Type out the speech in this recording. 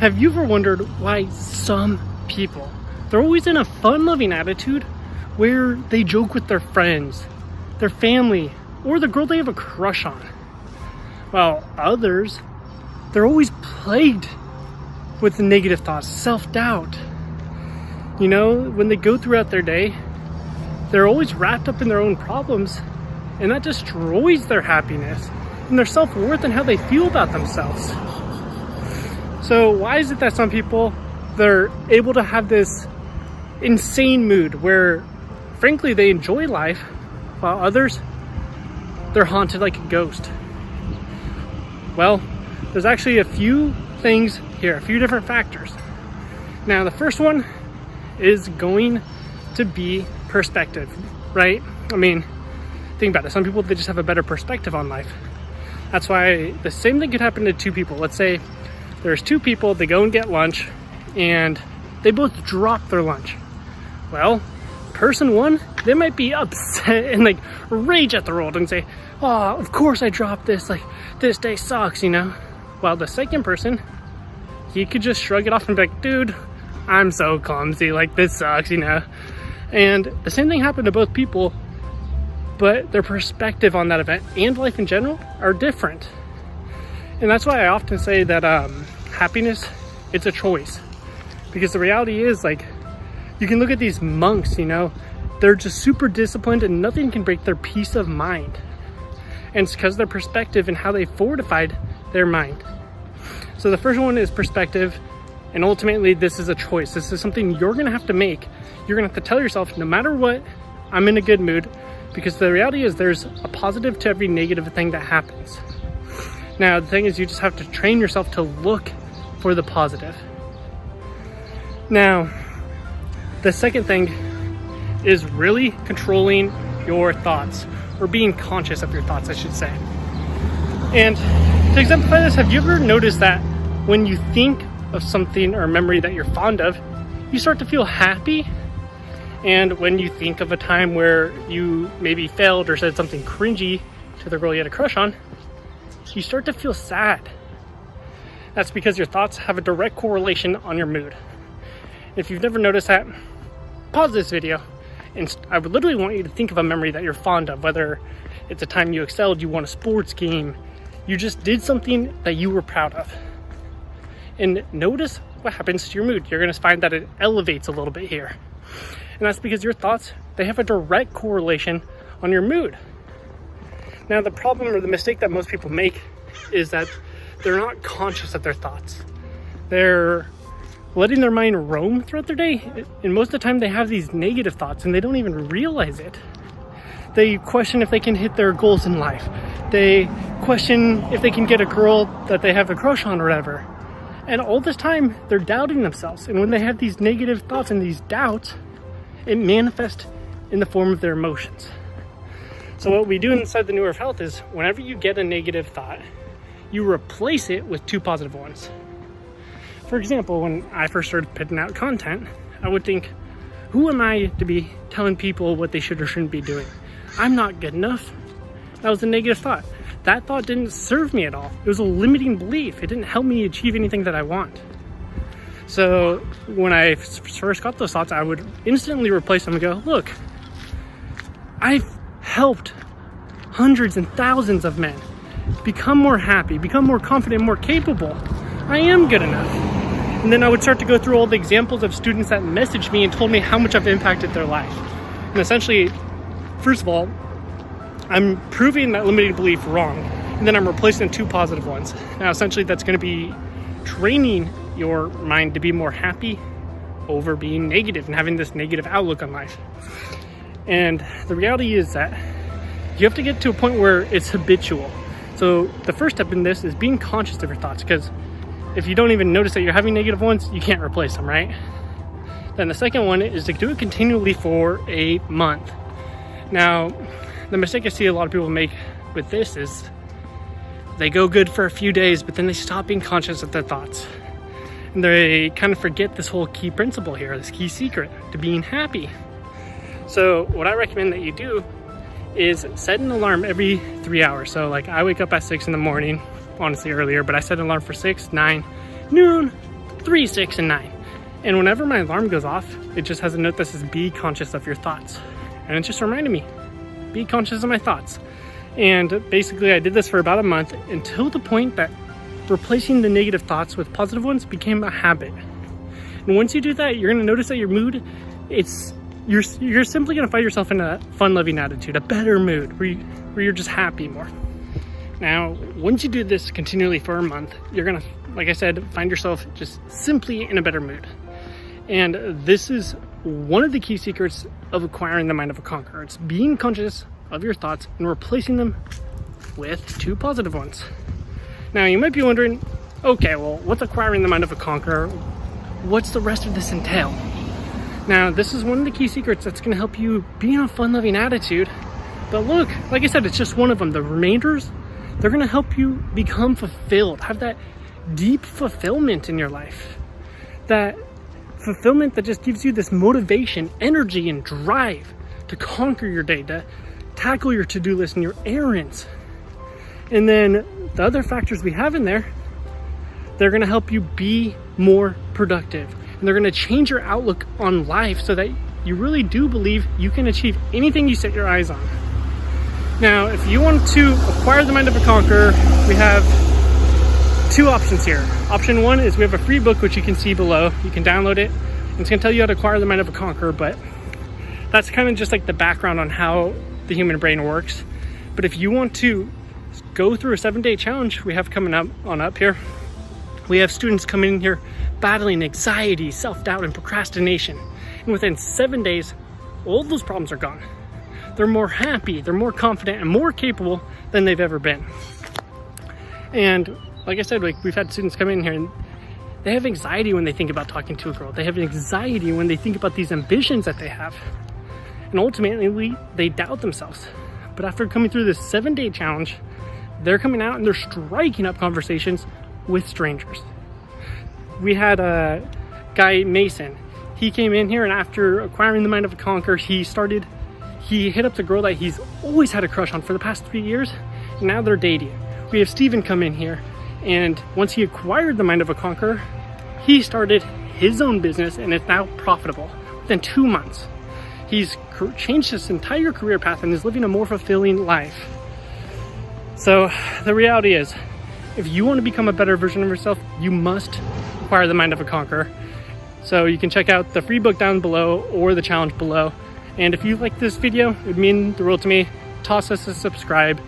Have you ever wondered why some people, they're always in a fun-loving attitude where they joke with their friends, their family, or the girl they have a crush on? While others, they're always plagued with negative thoughts, self-doubt. You know, when they go throughout their day, they're always wrapped up in their own problems, and that destroys their happiness and their self-worth and how they feel about themselves. So why is it that some people, they're able to have this insane mood where, frankly, they enjoy life, while others, they're haunted like a ghost? Well, there's actually a few things here, a few different factors. Now, the first one is going to be perspective, right? I mean, think about it. Some people, they just have a better perspective on life. That's why the same thing could happen to two people. Let's say there's two people, they go and get lunch, and they both drop their lunch. Well, person one, they might be upset and like rage at the world and say, oh, of course I dropped this, like this day sucks, you know? While the second person, he could just shrug it off and be like, dude, I'm so clumsy, like this sucks, you know? And the same thing happened to both people, but their perspective on that event and life in general are different. And that's why I often say that happiness, it's a choice. Because the reality is, like, you can look at these monks, you know, they're just super disciplined and nothing can break their peace of mind. And it's because of their perspective and how they fortified their mind. So the first one is perspective, and ultimately this is a choice. This is something you're gonna have to make. You're gonna have to tell yourself, no matter what, I'm in a good mood, because the reality is there's a positive to every negative thing that happens. Now, the thing is, you just have to train yourself to look for the positive. Now, the second thing is really controlling your thoughts, or being conscious of your thoughts, I should say. And to exemplify this, have you ever noticed that when you think of something or a memory that you're fond of, you start to feel happy? And when you think of a time where you maybe failed or said something cringy to the girl you had a crush on, you start to feel sad. That's because your thoughts have a direct correlation on your mood. If you've never noticed that, pause this video, and I would literally want you to think of a memory that you're fond of, whether it's a time you excelled, you won a sports game, you just did something that you were proud of. And notice what happens to your mood. You're gonna find that it elevates a little bit here. And that's because your thoughts, they have a direct correlation on your mood. Now, the problem or the mistake that most people make is that they're not conscious of their thoughts. They're letting their mind roam throughout their day, and most of the time they have these negative thoughts and they don't even realize it. They question if they can hit their goals in life. They question if they can get a girl that they have a crush on or whatever. And all this time, they're doubting themselves. And when they have these negative thoughts and these doubts, it manifests in the form of their emotions. So what we do inside the New Way of Health is, whenever you get a negative thought, you replace it with two positive ones. For example, when I first started putting out content, I would think, who am I to be telling people what they should or shouldn't be doing? I'm not good enough. That was a negative thought. That thought didn't serve me at all. It was a limiting belief. It didn't help me achieve anything that I want. So when I first got those thoughts, I would instantly replace them and go, look, I've helped hundreds and thousands of men become more happy, become more confident, more capable. I am good enough. And then I would start to go through all the examples of students that messaged me and told me how much I've impacted their life. And essentially, first of all, I'm proving that limiting belief wrong, and then I'm replacing two positive ones. Now, essentially, that's going to be training your mind to be more happy over being negative and having this negative outlook on life. And the reality is that you have to get to a point where it's habitual. So the first step in this is being conscious of your thoughts, because if you don't even notice that you're having negative ones, you can't replace them, right? Then the second one is to do it continually for a month. Now, the mistake I see a lot of people make with this is they go good for a few days, but then they stop being conscious of their thoughts. And they kind of forget this whole key principle here, this key secret to being happy. So what I recommend that you do is set an alarm every 3 hours. So like I wake up at 6 in the morning, honestly earlier, but I set an alarm for 6, 9, noon, 3, 6, and 9. And whenever my alarm goes off, it just has a note that says, be conscious of your thoughts. And it just reminded me, be conscious of my thoughts. And basically I did this for about a month until the point that replacing the negative thoughts with positive ones became a habit. And once you do that, you're gonna notice that your mood, you're simply gonna find yourself in a fun-loving attitude, a better mood, where you're just happy more. Now, once you do this continually for a month, you're gonna, like I said, find yourself just simply in a better mood. And this is one of the key secrets of acquiring the mind of a conqueror. It's being conscious of your thoughts and replacing them with 2 positive ones. Now, you might be wondering, okay, well, what's acquiring the mind of a conqueror? What's the rest of this entail? Now, this is one of the key secrets that's gonna help you be in a fun-loving attitude. But look, like I said, it's just one of them. The remainders, they're gonna help you become fulfilled, have that deep fulfillment in your life. That fulfillment that just gives you this motivation, energy, and drive to conquer your day, to tackle your to-do list and your errands. And then the other factors we have in there, they're gonna help you be more productive. And they're gonna change your outlook on life so that you really do believe you can achieve anything you set your eyes on. Now, if you want to acquire the mind of a conqueror, we have 2 options here. Option 1 is we have a free book, which you can see below. You can download it. It's gonna tell you how to acquire the mind of a conqueror, but that's kind of just like the background on how the human brain works. But if you want to go through a 7-day challenge we have coming up here, we have students coming in here battling anxiety, self-doubt, and procrastination. And within 7 days, all those problems are gone. They're more happy, they're more confident, and more capable than they've ever been. And like I said, we've had students come in here and they have anxiety when they think about talking to a girl. They have anxiety when they think about these ambitions that they have. And ultimately, they doubt themselves. But after coming through this 7-day challenge, they're coming out and they're striking up conversations with strangers. We had a guy, Mason. He came in here, and after acquiring the mind of a conqueror, he hit up the girl that he's always had a crush on for the past 3 years, and now they're dating. We have Steven come in here, and once he acquired the mind of a conqueror, he started his own business, and it's now profitable within 2 months. He's changed his entire career path and is living a more fulfilling life. So the reality is, if you want to become a better version of yourself, you must acquire the mind of a conqueror. So you can check out the free book down below or the challenge below. And if you like this video, it would mean the world to me. Toss us a subscribe.